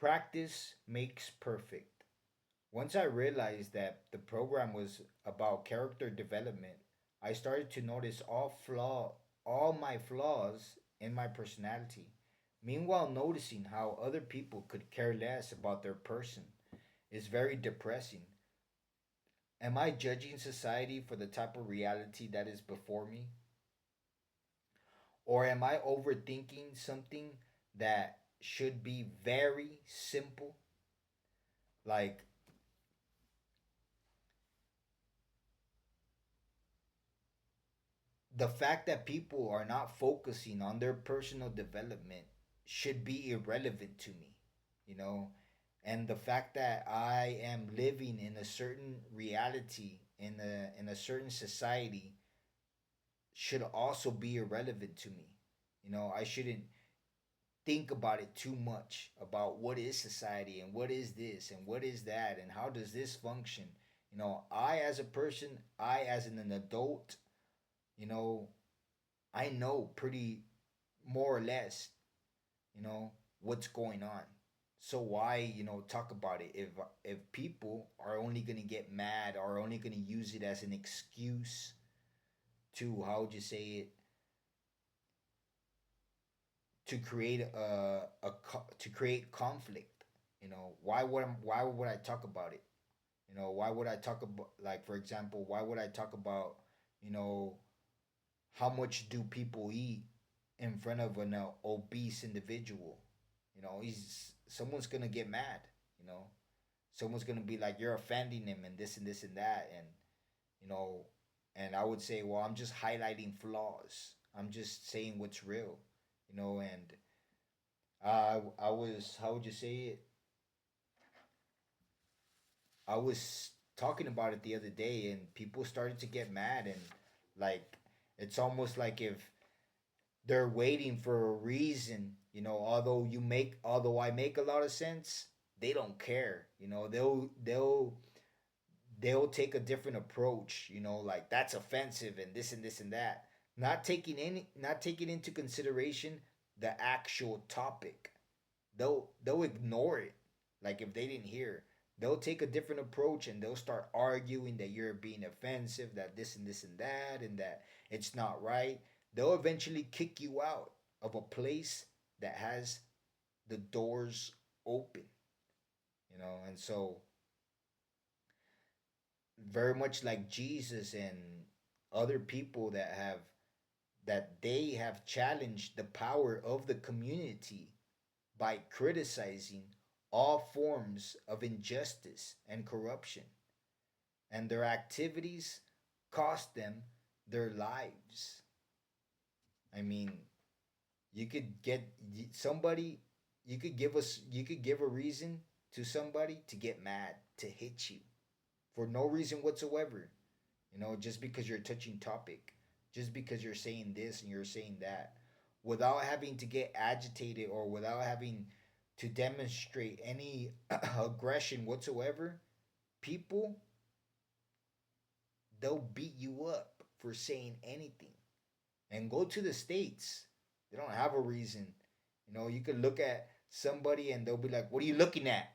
Practice makes perfect. Once I realized that the program was about character development, I started to notice all my flaws in my personality. Meanwhile, noticing how other people could care less about their person is very depressing. Am I judging society for the type of reality that is before me? Or am I overthinking something that should be very simple? Like, the fact that people are not focusing on their personal development should be irrelevant to me, you know? And the fact that I am living in a certain reality in a certain society should also be irrelevant to me. I shouldn't think about it too much about what is society and what is this and what is that and how does this function. I as a person, I as an adult, you know, I know pretty more or less, you know, what's going on. So why, talk about it if people are only gonna get mad or only gonna use it as an excuse to, how would you say it, to create to create conflict. Why would I talk about it? Why would I talk about, like, for example, why would I talk about, you know how much do people eat in front of an obese individual? He's someone's gonna get mad. You know, someone's gonna be like, you're offending him and this and that, and you know, and I would say, well, I'm just highlighting flaws. I'm just saying what's real. And I was, how would you say it? I was talking about it the other day, and people started to get mad, and like, it's almost like if they're waiting for a reason. Although I make a lot of sense, they don't care. They'll take a different approach. Like, that's offensive and this and that, not taking into consideration the actual topic. They'll ignore it, like if they didn't hear. They'll take a different approach, and they'll start arguing that you're being offensive, that this and that, and that it's not right. They'll eventually kick you out of a place that has the doors open. And so, very much like Jesus and other people that they have challenged the power of the community by criticizing all forms of injustice and corruption, and their activities cost them their lives. I mean, you could get somebody, you could give a reason to somebody to get mad, to hit you for no reason whatsoever. Just because you're touching topic, just because you're saying this and you're saying that, without having to get agitated or without having to demonstrate any aggression whatsoever. People, they'll beat you up for saying anything. And go to the States. They don't have a reason. You could look at somebody and they'll be like, what are you looking at?